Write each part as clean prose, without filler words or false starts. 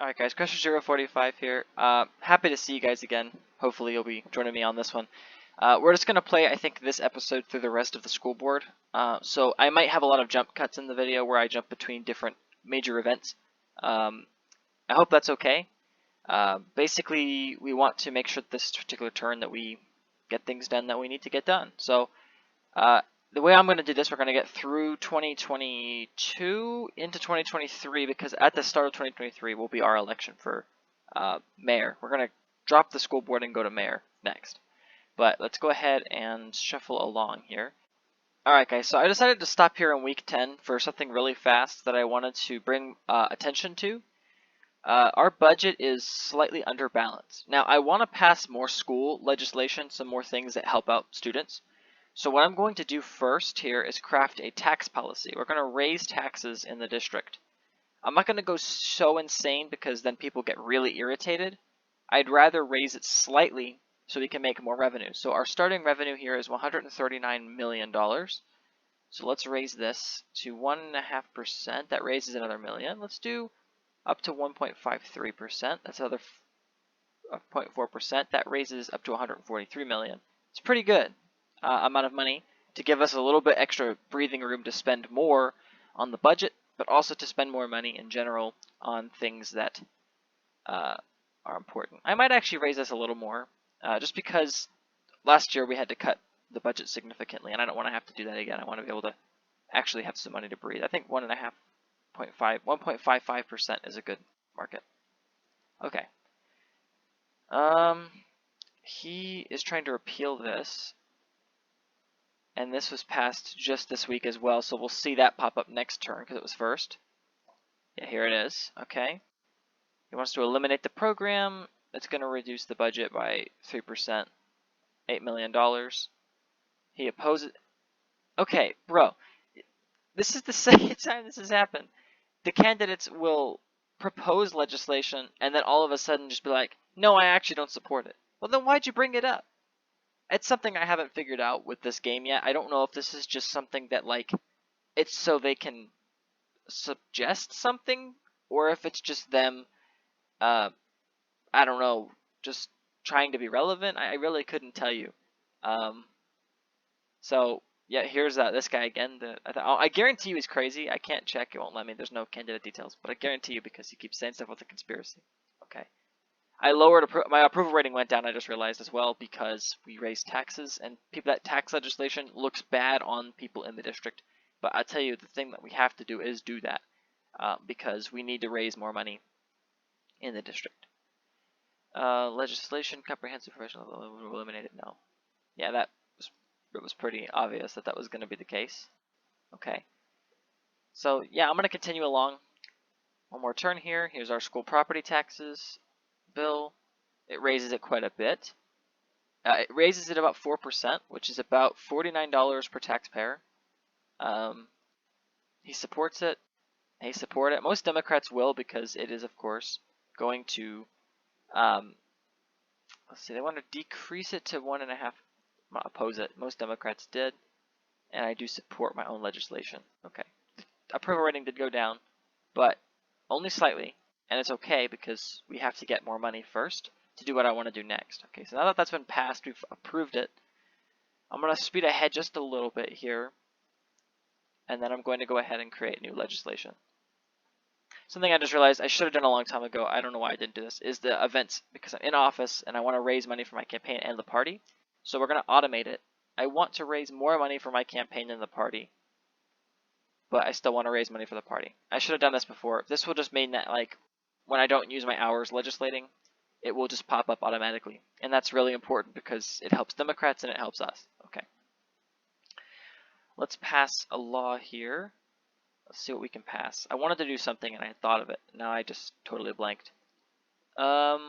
Alright guys, Crusher045 here. Happy to see you guys again. Hopefully you'll be joining me on this one. We're just going to play, I think, this episode through the rest of the school board. So I might have a lot of jump cuts in the video where I jump between different major events. I hope that's okay. Basically, we want to make sure this particular turn that we get things done that we need to get done. So the way I'm going to do this, we're going to get through 2022 into 2023, because at the start of 2023 will be our election for mayor. We're going to drop the school board and go to mayor next. But let's go ahead and shuffle along here. Alright guys, so I decided to stop here in week 10 for something really fast that I wanted to bring attention to. Our budget is slightly underbalanced. Now, I want to pass more school legislation, some more things that help out students. So what I'm going to do first here is craft a tax policy. We're going to raise taxes in the district. I'm not going to go so insane because then people get really irritated. I'd rather raise it slightly so we can make more revenue. So our starting revenue here is $139 million. So let's raise this to 1.5%. That raises another million. Let's do up to 1.53%. That's another 0.4%. That raises up to 143 million. It's pretty good amount of money to give us a little bit extra breathing room to spend more on the budget, but also to spend more money in general on things that are important. I might actually raise this a little more, just because last year we had to cut the budget significantly, and I don't want to have to do that again. I want to be able to actually have some money to breathe. I think 1.55% is a good market. Okay. He is trying to repeal this. And this was passed just this week as well, so we'll see that pop up next turn because it was first. Yeah, here it is. Okay. He wants to eliminate the program. It's going to reduce the budget by 3%, $8 million. He opposes. Okay, bro. This is the second time this has happened. The candidates will propose legislation and then all of a sudden just be like, no, I actually don't support it. Well, then why'd you bring it up? It's something I haven't figured out with this game yet. I don't know if this is just something that, like, it's so they can suggest something, or if it's just them, I don't know, just trying to be relevant. I really couldn't tell you. So, yeah, here's this guy again. I guarantee you he's crazy. I can't check. It won't let me. There's no candidate details. But I guarantee you because he keeps saying stuff with a conspiracy. Okay. I lowered my approval rating went down. I just realized as well because we raised taxes, and that tax legislation looks bad on people in the district. But I tell you, the thing that we have to do is do that because we need to raise more money in the district. Legislation, comprehensive professional, eliminated. No, yeah, it was pretty obvious that was going to be the case. Okay, so yeah, I'm going to continue along. One more turn here. Here's our school property taxes bill. It raises it quite a bit. It raises it about 4%, which is about $49 per taxpayer. He supports it. They support it. Most Democrats will because it is, of course, going to, let's see, they want to decrease it to 1.5, not oppose it. Most Democrats did, and I do support my own legislation. Okay. The approval rating did go down, but only slightly. And it's okay because we have to get more money first to do what I want to do next. Okay, so now that that's been passed, we've approved it. I'm going to speed ahead just a little bit here. And then I'm going to go ahead and create new legislation. Something I just realized I should have done a long time ago, I don't know why I didn't do this, is the events. Because I'm in office and I want to raise money for my campaign and the party. So we're going to automate it. I want to raise more money for my campaign than the party. But I still want to raise money for the party. I should have done this before. This will just mean that, like, when I don't use my hours legislating, it will just pop up automatically. And that's really important because it helps Democrats and it helps us. Okay. Let's pass a law here. Let's see what we can pass. I wanted to do something and I had thought of it. Now I just totally blanked. Alright,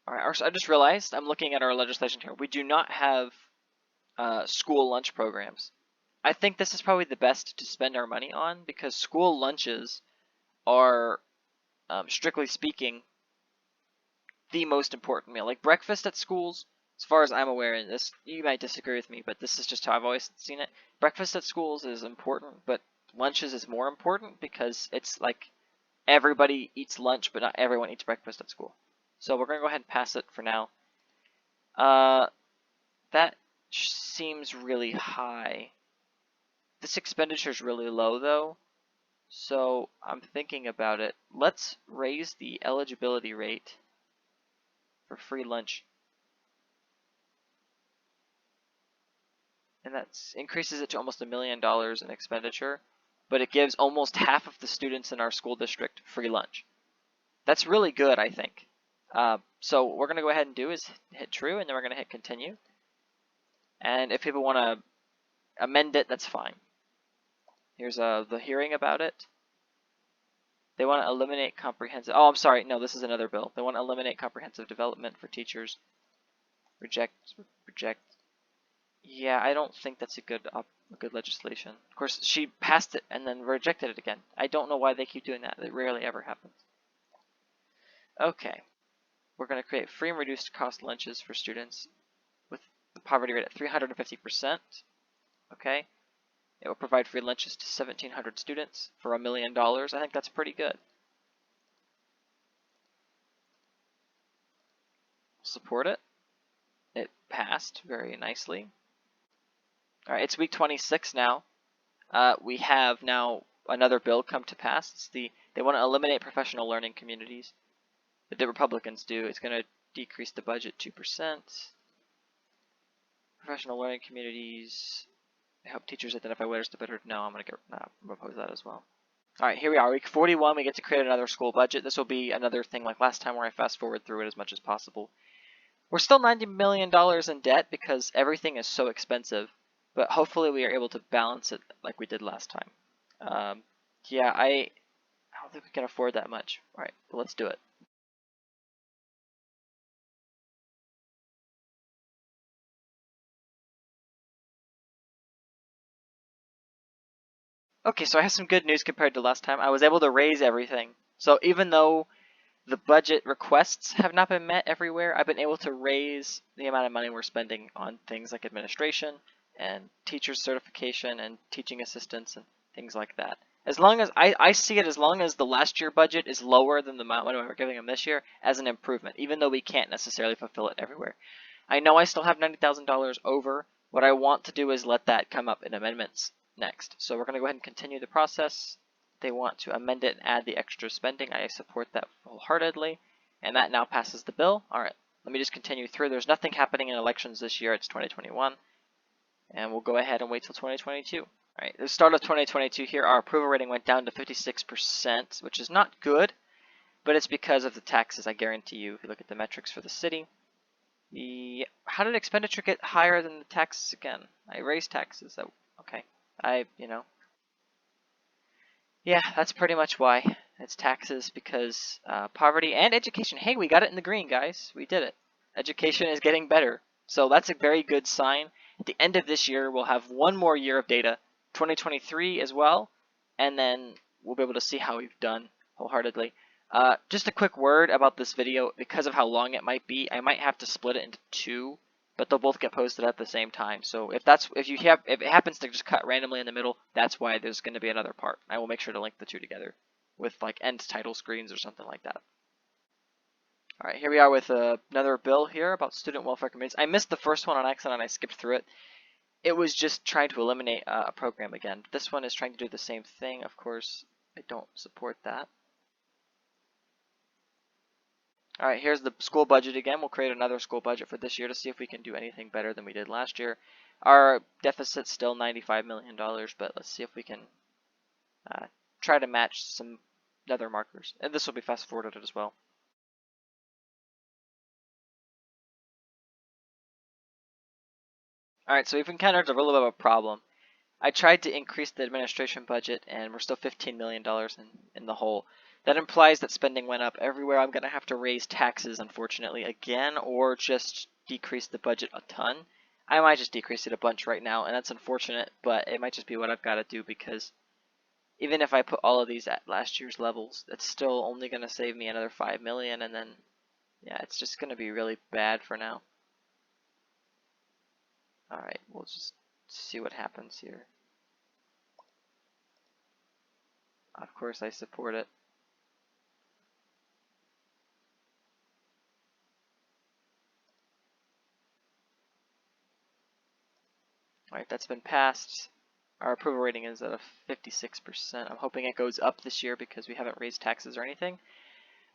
I just realized I'm looking at our legislation here. We do not have school lunch programs. I think this is probably the best to spend our money on because school lunches are, strictly speaking, the most important meal. Like breakfast at schools, as far as I'm aware, and this you might disagree with me, but this is just how I've always seen it. Breakfast at schools is important, but lunches is more important because it's like everybody eats lunch, but not everyone eats breakfast at school. So we're going to go ahead and pass it for now. That seems really high. This expenditure is really low, though. So I'm thinking about it. Let's raise the eligibility rate for free lunch. And that increases it to almost $1 million in expenditure, but it gives almost half of the students in our school district free lunch. That's really good, I think. So what we're going to go ahead and do is hit true, and then we're going to hit continue. And if people want to amend it, that's fine. Here's the hearing about it. They want to eliminate comprehensive... Oh, I'm sorry. No, this is another bill. They want to eliminate comprehensive development for teachers. Reject. Yeah, I don't think that's a good legislation. Of course, she passed it and then rejected it again. I don't know why they keep doing that. It rarely ever happens. Okay. We're going to create free and reduced cost lunches for students with the poverty rate at 350%. Okay. It will provide free lunches to 1,700 students for $1 million. I think that's pretty good. Support it. It passed very nicely. All right, it's week 26 now. We have now another bill come to pass. They want to eliminate professional learning communities. The Republicans do. It's going to decrease the budget 2%. Professional learning communities. I hope teachers identify winners to better. No, I'm going to propose that as well. All right, here we are. Week 41, we get to create another school budget. This will be another thing like last time where I fast forward through it as much as possible. We're still $90 million in debt because everything is so expensive, but hopefully we are able to balance it like we did last time. Yeah, I don't think we can afford that much. All right, but let's do it. Okay, so I have some good news compared to last time. I was able to raise everything. So even though the budget requests have not been met everywhere, I've been able to raise the amount of money we're spending on things like administration and teacher certification and teaching assistants and things like that. As long as I see it, as long as the last year budget is lower than the amount we're giving them this year, as an improvement, even though we can't necessarily fulfill it everywhere. I know I still have $90,000 over. What I want to do is let that come up in amendments next. So we're going to go ahead and continue the process. They want to amend it and add the extra spending. I support that wholeheartedly. And that now passes the bill. All right, let me just continue through. There's nothing happening in elections this year. It's 2021. And we'll go ahead and wait till 2022. All right, the start of 2022 here, our approval rating went down to 56%, which is not good, but it's because of the taxes, I guarantee you. If you look at the metrics for the city, how did expenditure get higher than the taxes again? I raised taxes. Okay, yeah, that's pretty much why. It's taxes because poverty and education. Hey, we got it in the green, guys. We did it. Education is getting better. So that's a very good sign. At the end of this year, we'll have one more year of data, 2023 as well, and then we'll be able to see how we've done wholeheartedly. Just a quick word about this video. Because of how long it might be, I might have to split it into two, but they'll both get posted at the same time. So if it happens to just cut randomly in the middle, that's why there's going to be another part. I will make sure to link the two together with like end title screens or something like that. All right, here we are with another bill here about student welfare committees. I missed the first one on accident. I skipped through it. It was just trying to eliminate a program again. This one is trying to do the same thing. Of course, I don't support that. All right, here's the school budget again. We'll create another school budget for this year to see if we can do anything better than we did last year. Our deficit's still $95 million, but let's see if we can try to match some other markers. And this will be fast forwarded as well. All right, so we've encountered a little bit of a problem. I tried to increase the administration budget, and we're still $15 million in the hole. That implies that spending went up everywhere. I'm going to have to raise taxes, unfortunately, again, or just decrease the budget a ton. I might just decrease it a bunch right now, and that's unfortunate, but it might just be what I've got to do because even if I put all of these at last year's levels, it's still only going to save me another $5 million, and then, yeah, it's just going to be really bad for now. All right, we'll just see what happens here. Of course, I support it. Alright, that's been passed. Our approval rating is at a 56%. I'm hoping it goes up this year because we haven't raised taxes or anything.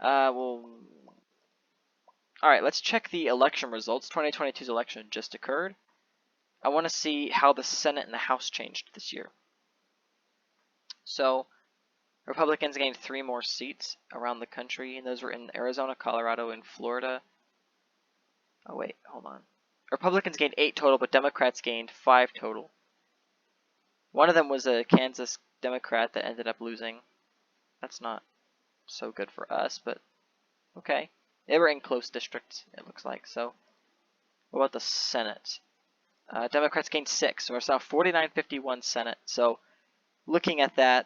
Alright, let's check the election results. 2022's election just occurred. I want to see how the Senate and the House changed this year. So, Republicans gained 3 more seats around the country, and those were in Arizona, Colorado, and Florida. Oh wait, hold on. Republicans gained 8 total, but Democrats gained 5 total. One of them was a Kansas Democrat that ended up losing. That's not so good for us, but okay. They were in close districts, it looks like. So, what about the Senate? Democrats gained 6, so it's now 49-51 Senate. So, looking at that,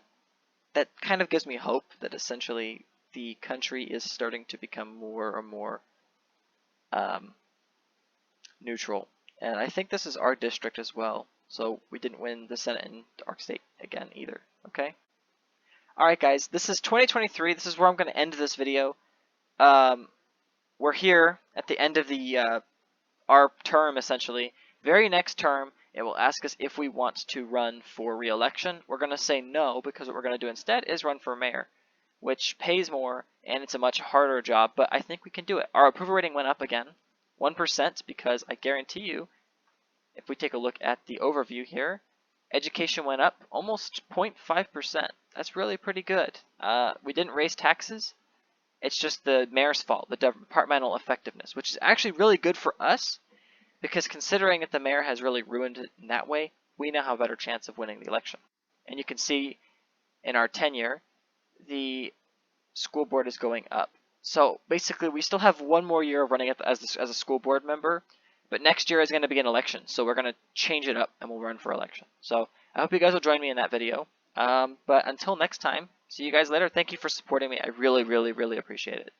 that kind of gives me hope that essentially the country is starting to become more and more neutral. And I think this is our district as well. So we didn't win the Senate in our state again either. Okay. Alright guys, this is 2023. This is where I'm going to end this video. We're here at the end of the our term essentially. Very next term, it will ask us if we want to run for re-election. We're going to say no, because what we're going to do instead is run for mayor, which pays more and it's a much harder job, but I think we can do it. Our approval rating went up again, 1%, because I guarantee you, if we take a look at the overview here, education went up almost 0.5%. That's really pretty good. We didn't raise taxes. It's just the mayor's fault, the departmental effectiveness, which is actually really good for us, because considering that the mayor has really ruined it in that way, we now have a better chance of winning the election. And you can see in our tenure, the school board is going up. So basically, we still have 1 more year of running as a school board member, but next year is going to be an election, so we're going to change it up and we'll run for election. So I hope you guys will join me in that video. But until next time, see you guys later. Thank you for supporting me. I really, really, really appreciate it.